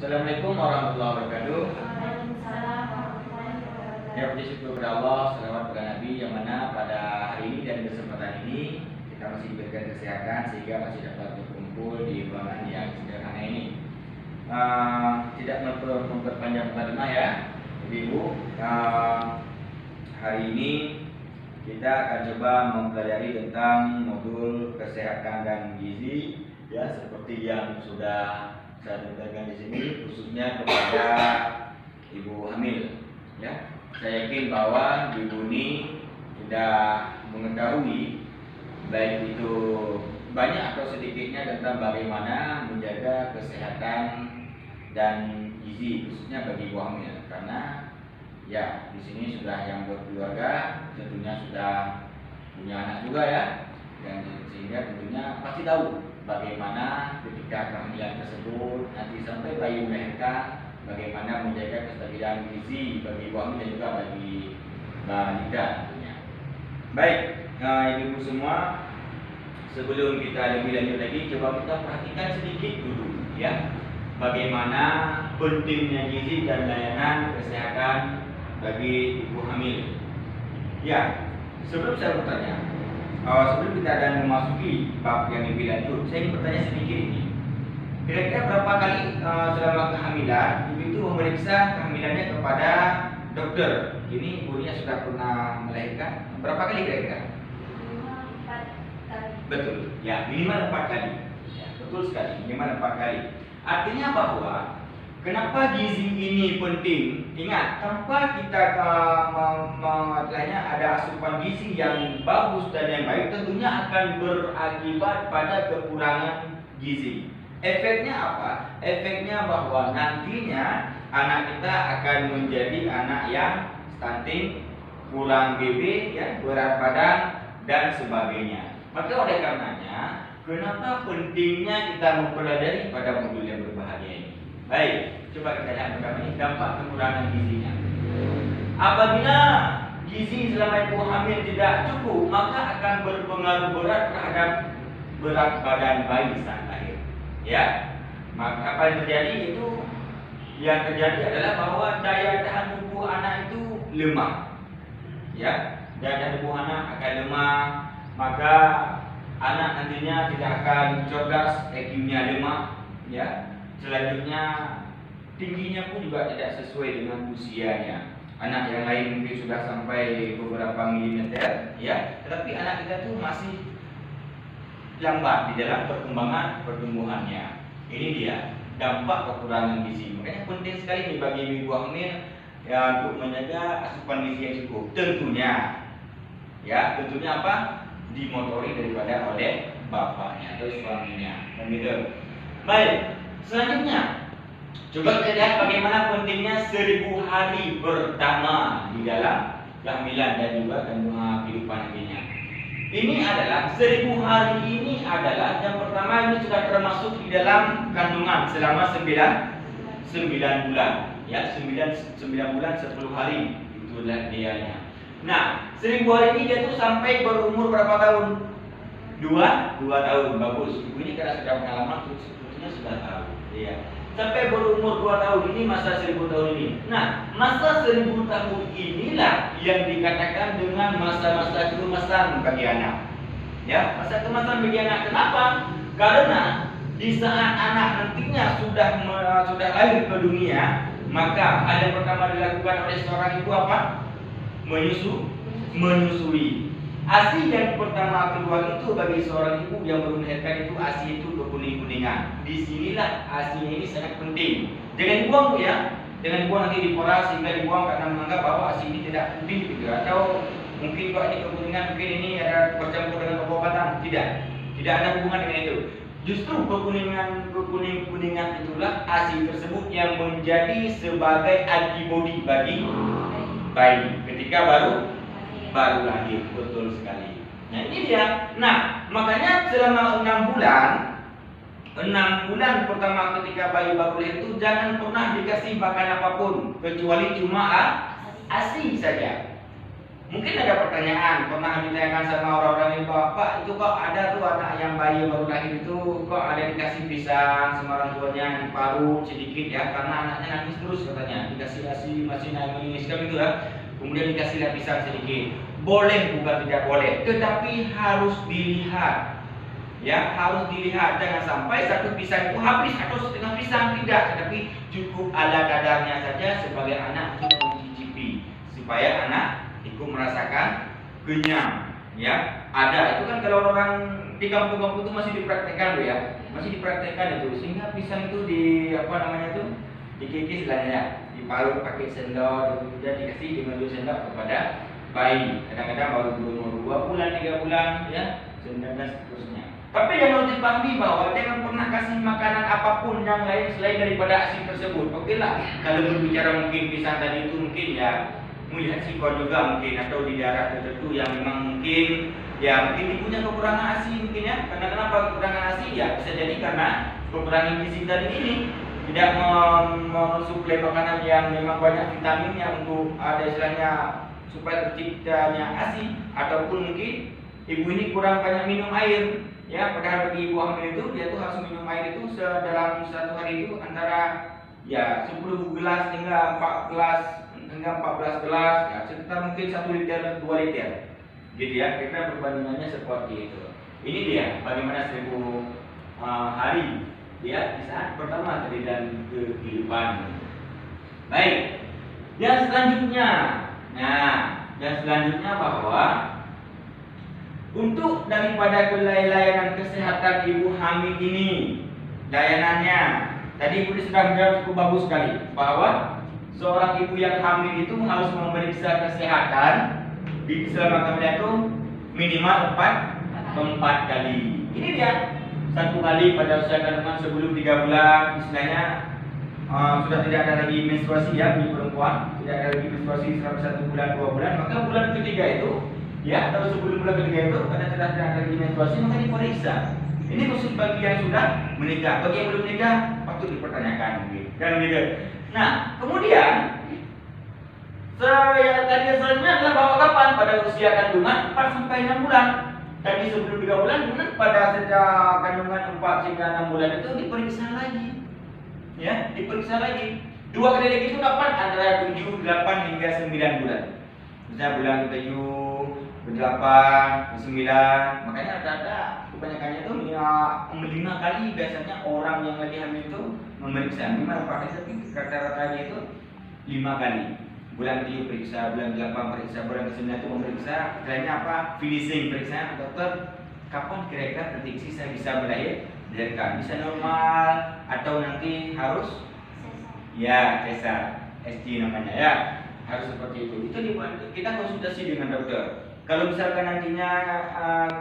Assalamualaikum warahmatullahi wabarakatuh. Waalaikumsalam warahmatullahi wabarakatuh. Ya, puji syukur kepada Allah, salawat kepada Nabi, yang mana pada hari ini dan kesempatan ini kita masih diberikan kesehatan sehingga masih dapat berkumpul di ruangan yang sederhana ini. Tidak memperpanjang mukadimah ya, Ibu. Hari ini kita akan coba mempelajari tentang modul kesehatan dan gizi, ya, seperti yang sudah saya terangkan di sini, khususnya kepada ibu hamil. Ya, saya yakin bahwa ibu ini sudah mengetahui baik itu banyak atau sedikitnya tentang bagaimana menjaga kesehatan dan gizi, khususnya bagi ibu hamil. Karena ya di sini sudah yang berkeluarga, tentunya sudah punya anak juga ya, dan sehingga tentunya pasti tahu bagaimana ketika kehamilan tersebut nanti sampai bayi melahirkan, bagaimana menjaga kestabilan gizi bagi ibu hamil dan juga bagi balita tentunya. Baik, ibu semua, sebelum kita lebih lanjut lagi, coba kita perhatikan sedikit dulu ya, bagaimana pentingnya gizi dan layanan kesehatan bagi ibu hamil. Ya, sebelum saya bertanya, sebelum kita akan memasuki bab yang lebih lanjut, saya ingin bertanya sedikit ini. Kira-kira berapa kali selama kehamilan ibu itu memeriksa kehamilannya kepada dokter? Ini ibunya sudah pernah melahirkan? Berapa kali kira-kira? Minimal 4 kali. Betul, ya minimal 4 kali. Ya, betul sekali, minimal 4 kali. Artinya bahwa kenapa gizi ini penting? Ingat, tanpa kita ada asupan gizi yang bagus dan yang baik, tentunya akan berakibat pada kekurangan gizi. Efeknya apa? Efeknya bahwa nantinya anak kita akan menjadi anak yang stunting, kurang BB, ya, berat badan dan sebagainya. Maka oleh karenanya, kenapa pentingnya kita mempelajari pada modul yang berbahagia ini? Baik, coba kita lihat pertama ini dampak kekurangan gizinya. Apabila gizi selama ibu hamil tidak cukup, maka akan berpengaruh berat terhadap berat badan bayi saat lahir. Ya, maka apa yang terjadi itu? Yang terjadi adalah bahwa daya tahan tubuh anak itu lemah. Ya, daya tahan tubuh anak akan lemah, maka anak nantinya tidak akan cerdas, IQ-nya lemah. Ya, selanjutnya tingginya pun juga tidak sesuai dengan usianya. Anak yang lain mungkin sudah sampai beberapa milimeter, ya, tetapi anak kita tuh masih lambat di dalam perkembangan pertumbuhannya. Ini dia dampak kekurangan gizi. Makanya penting sekali nih bagi ibu hamil ya, untuk menjaga asupan gizi yang cukup. Tentunya apa? Dimotori daripada oleh bapaknya atau suaminya. Begitu. Baik, selanjutnya coba kita lihat bagaimana pentingnya 1000 hari pertama di dalam kehamilan dan juga kehidupan nantinya. Ini adalah 1000 hari ini adalah yang pertama, ini sudah termasuk di dalam kandungan selama 9 bulan, ya, 9 bulan 10 hari itulah dianya. Nah, 1000 hari ini dia tuh sampai berumur berapa tahun? 2 tahun. Bagus. Ibu ini karena sudah pengalaman, sebetulnya sudah tahu. Ya. Sampai berumur 2 tahun ini masa 1000 tahun ini. Nah, masa 1000 tahun inilah yang dikatakan dengan masa-masa keemasan bagi anak. Ya, masa keemasan bagi anak. Kenapa? Karena di saat anak nantinya sudah lahir ke dunia, maka hal yang pertama dilakukan oleh seorang ibu apa? Menyusui. ASI yang pertama keluar itu bagi seorang ibu yang baru melahirkan itu ASI itu berkuning-kuningan. Disinilah ASI ini sangat penting. Jangan dibuang Bu ya. Jangan dibuang nanti diporas sehingga dibuang karena menganggap bahwa ASI ini tidak putih gitu. Atau mungkin kok ini kekuningan, mungkin ini ada bercampur dengan obat-obatan. Tidak ada hubungan dengan itu. Justru kekuning-kuningan itulah ASI tersebut yang menjadi sebagai antibodi bagi bayi ketika baru lahir. Betul sekali. Nah ini dia. Nah makanya selama 6 bulan pertama ketika bayi baru lahir itu jangan pernah dikasih makan apapun kecuali cuma ASI saja. Mungkin ada pertanyaan, pernah ditanyakan sama orang-orang ini, Pak, itu kok ada tuh anak yang bayi baru lahir itu kok ada dikasih pisang sama orang tuanya yang parut sedikit ya, karena anaknya nangis terus katanya, dikasih asi masih nangis kan gitu ya. Kemudian dikasih pisang sedikit. Boleh bukan tidak boleh, tetapi harus dilihat. Ya, harus dilihat, jangan sampai satu pisang itu habis atau setengah pisang, tidak, tetapi cukup ala kadarnya saja sebagai anak untuk mencicipi supaya anak ikut merasakan kenyang. Ya, ada itu kan kalau orang di kampung-kampung itu masih dipraktekkan loh ya, masih dipraktekkan itu, sehingga pisang itu di apa namanya tuh dikikis lah ya, diparut pakai sendok, kemudian dikasih dengan 2 sendok kepada bayi. Kadang-kadang baru berumur 2 bulan, 3 bulan ya, dan seterusnya. Tapi yang harus dipahami bahwa jangan pernah kasih makanan apapun yang lain selain daripada asi tersebut. Oke lah, kalau berbicara mungkin pisang tadi itu mungkin ya melihat sikon juga mungkin, atau di daerah tertentu yang memang mungkin ya mungkin ibunya kekurangan asi mungkin ya. Karena kenapa kekurangan asi? Ya bisa jadi karena kekurangan gizi tadi ini, tidak mensuplai makanan yang memang banyak vitaminnya untuk ada istilahnya supaya terciptanya asi, ataupun mungkin ibu ini kurang banyak minum air. Ya, padahal bagi ibu hamil itu dia tuh harus minum air itu dalam 1 hari itu antara ya 10 gelas hingga 14 gelas ya, sekitar mungkin 1 liter 2 liter gitu ya, kira perbandingannya seperti itu. Ini dia bagaimana 1000 hari ya di saat pertama tadi dan kehidupan. Baik, yang selanjutnya, yang selanjutnya bahwa untuk daripada layanan kesehatan ibu hamil ini, layanannya tadi ibu sudah menjawab cukup bagus sekali bahwa seorang ibu yang hamil itu harus memeriksa kesehatan di selama kehamilan itu minimal 4 kali. Ini dia, 1 kali pada usia kandungan sebelum 3 bulan, istilahnya sudah tidak ada lagi menstruasi ya bagi perempuan, tidak ada lagi menstruasi selama 1 bulan 2 bulan, maka bulan ketiga itu ya, atau sebelum bulan ketiga itu karena sudah tidak ada lagi menstruasi maka diperiksa. Ini khusus bagi yang sudah menikah. Bagi yang belum menikah patut dipertanyakan mungkin. Kan gitu. Nah, kemudian tadi selanjutnya adalah bahwa kapan pada usia kandungan 4 sampai 6 bulan. Tadi sebelum 3 bulan, kemudian pada sejak kandungan 4 hingga 6 bulan itu diperiksa lagi. Ya, diperiksa lagi. 2 kali lagi itu kapan? Antara 7, 8 hingga 9 bulan. Misalnya bulan 7, 8, 9, makanya rata-rata kebanyakannya itu 5 kali biasanya orang yang lagi hamil itu memeriksa. 5 kali, tapi rata-ratanya itu 5 kali. Bulan 7 periksa, bulan 8 periksa, bulan 9 itu memeriksa. Istilahnya apa? Finishing periksa. Dokter, kapan kira-kira prediksi saya bisa melahirkan? Bisa normal atau nanti harus ya cesar, SG namanya ya. Harus seperti itu. Itu kita konsultasi dengan dokter. Kalau misalkan nantinya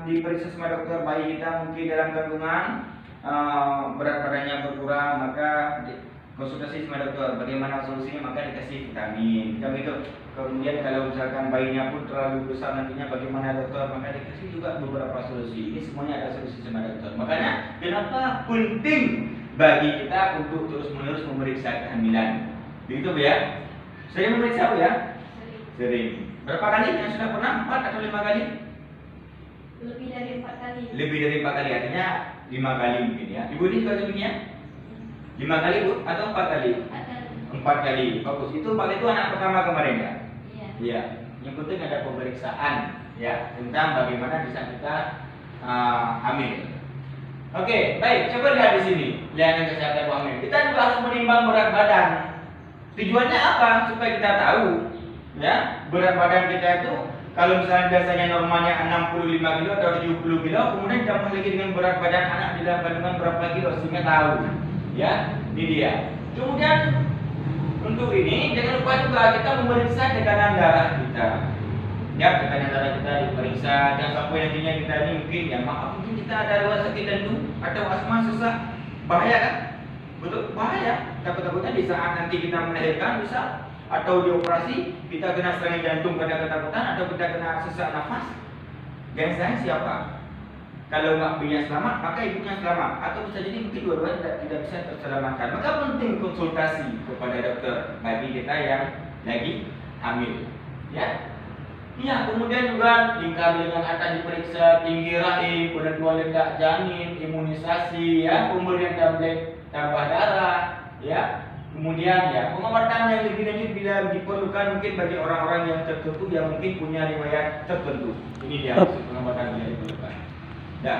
diperiksa sama dokter bayi kita mungkin dalam kandungan berat badannya berkurang, maka konsultasi sama dokter bagaimana solusinya, maka dikasih vitamin itu. Kemudian kalau misalkan bayinya pun terlalu besar nantinya bagaimana dokter, maka dikasih juga beberapa solusi. Ini semuanya ada solusi sama dokter. Makanya kenapa penting bagi kita untuk terus-menerus memeriksa kehamilan. Begitu Bu ya? Sering memeriksa Bu ya? Sering. Berapa kali yang sudah pernah? 4 atau 5 kali? Lebih dari 4 kali. Lebih dari 4 kali, artinya 5 kali mungkin ya. Ibu ini juga demikian? 5 kali Bu atau 4 kali? 4 kali. Bagus. Itu Pak itu anak pertama kemarin ya? Iya. Iya. Yang penting ada pemeriksaan ya tentang bagaimana bisa kita hamil. Oke, baik. Coba lihat di sini. Layanan kesehatan hamil. Kita juga harus menimbang berat badan. Tujuannya apa? Supaya kita tahu ya berat badan kita itu kalau misalnya biasanya normalnya 65 kilo atau 70 kilo, kemudian ditambah lagi dengan berat badan anak di dalam kandungan berapa kilo sehingga tahu ya ini dia. Kemudian untuk ini jangan lupa juga kita memeriksa tekanan darah kita ya, tekanan darah kita diperiksa. Jangan sampai nantinya kita ini mungkin ya maaf mungkin kita ada riwayat sakit jantung atau asma sesak, bahaya kan? Betul, bahaya. Takut-takutnya di saat nanti kita melahirkan bisa atau dioperasi kita kena serangan jantung karena ketakutan atau kita kena sesak nafas. Yang saya siapa? Kalau bayinya selamat maka ibunya selamat, atau bisa jadi mungkin dua-duanya tidak bisa terselamatkan. Maka penting konsultasi kepada dokter bagi kita yang lagi hamil. Ya. Ya, kemudian juga lingkar dengan atas diperiksa, tinggi rahim, penentuan letak janin, imunisasi, ya, pemberian tablet tambah darah, ya. Kemudian ya pengobatan yang lebih lanjut bila diperlukan mungkin bagi orang-orang yang tertentu yang mungkin punya riwayat tertentu. Ini dia maksud pengobatan yang diperlukan. Nah,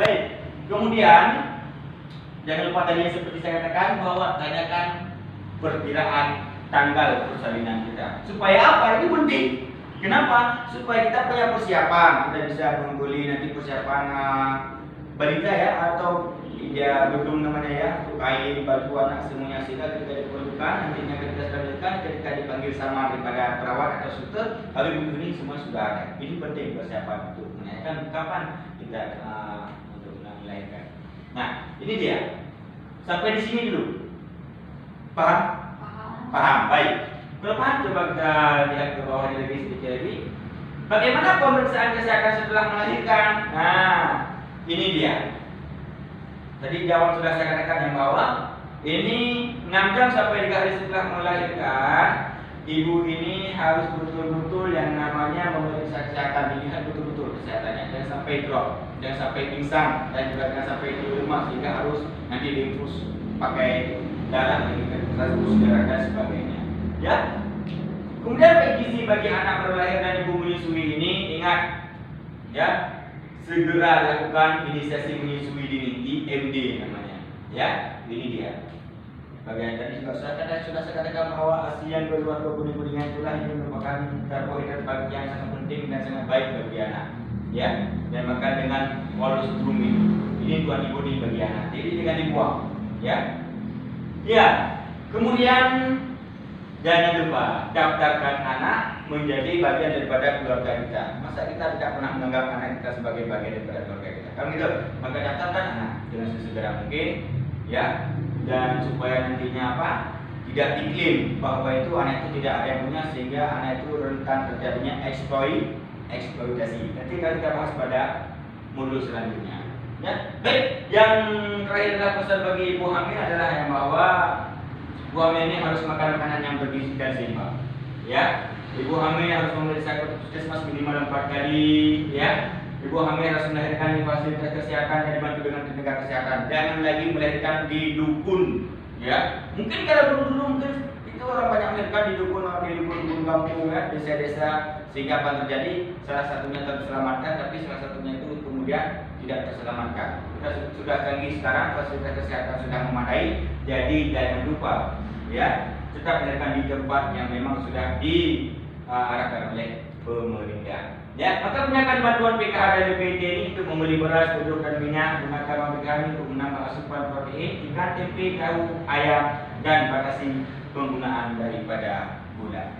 baik. Kemudian jangan lupa tadi seperti saya katakan bahwa tanyakan perkiraan tanggal persalinan kita. Supaya apa? Itu penting. Kenapa? Supaya kita punya persiapan. Kita bisa mengguli nanti persiapan balita ya atau ya gedung namanya ya, untuk kain, baju anak semuanya sehingga ketika diperlukan nantinya ketika selanjutkan ketika dipanggil sama daripada perawat atau suster lalu ini semua sudah ada. Ini penting persiapan untuk menanyakan kapan kita untuk melahirkan. Nah ini dia. Sampai di sini dulu. Paham? Paham. Baik. Kalau paham coba kita lihat ke bawah lagi sedikit lagi. Bagaimana pemeriksaan kesehatan setelah melahirkan? Nah ini dia. Tadi jawab sudah saya katakan yang bahwa ini 6 jam sampai 3 hari setelah melahirkan, ibu ini harus betul-betul yang namanya memeriksa kesehatan, dilihat betul-betul kesehatannya, jangan sampai drop, jangan sampai pingsan, dan juga jangan sampai di rumah sehingga harus nanti diinfus pakai darah, transfusi darah dan sebagainya. Ya. Kemudian gizi bagi anak baru lahir dan ibu menyusui ini ingat, ya. Segera lakukan inisiasi menyusui dini, IMD namanya. Ya, ini dia. Bagian tadi juga sudah saya katakan bahwa ASEAN berluar kuning-kuningan itulah ini merupakan karbohidrat bagi yang sangat penting dan sangat baik bagi anak. Ya, dan makan dengan colostrum ini tuan ibu bagi anak. Jadi jangan dibuang. Ya, ya. Kemudian jangan lupa daftarkan anak menjadi bagian daripada keluarga kita. Masa kita tidak pernah menganggap anak kita sebagai bagian daripada keluarga kita? Kalau gitu, maka daftarkan anak dengan sesegera mungkin, ya. Dan supaya nantinya apa? Tidak diklaim bahwa itu anak itu tidak ada yang punya sehingga anak itu rentan terjadinya eksploitasi. Nanti kita bahas pada modul selanjutnya. Ya, baik. Yang terakhir adalah pesan bagi ibu hamil adalah yang bahwa ibu hamil ini harus makan makanan yang bergizi dan seimbang. Ya. Ibu hamil harus memeriksa puskesmas minimal 4 kali, ya. Ibu hamil harus melahirkan di fasilitas kesehatan dan dibantu dengan tenaga kesehatan. Jangan lagi melahirkan di dukun, ya. Mungkin kalau dulu mungkin itu orang banyak melahirkan di dukun kampung, ya, desa-desa sehingga apa terjadi? Salah satunya terselamatkan, tapi salah satunya itu kemudian tidak terselamatkan. Kita sudah canggih sekarang, fasilitas kesehatan sudah memadai, jadi jangan lupa, ya, tetap melahirkan di tempat yang memang sudah diarahkan oleh pemerintah. Ya, maka gunakan bantuan PKH dan BPT ini untuk membeli beras, telur dan minyak, gunakan uang PKH ini untuk menambah asupan protein, ikan, tempe, tahu, ayam, dan batasi penggunaan daripada gula.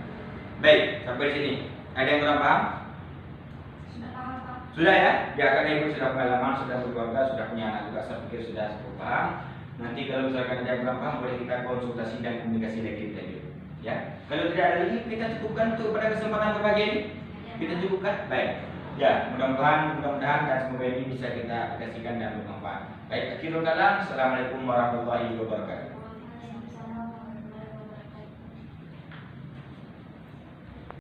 Baik, sampai di sini. Ada yang kurang paham? Sudah ya? Ya, karena ibu sudah pengalaman, sudah berkeluarga, sudah punya anak juga, saya pikir sudah cukup paham. Nanti kalau misalkan ada yang kurang paham, boleh kita konsultasi dan komunikasi lagi. Ya, kalau tidak ada lagi, kita cukupkan untuk pada kesempatan berbagi ini. Kita cukupkan, baik. Ya, mudah-mudahan dan semoga ini bisa kita aplikasikan dan bermanfaat. Baik, akhirul kalam. Assalamualaikum warahmatullahi wabarakatuh.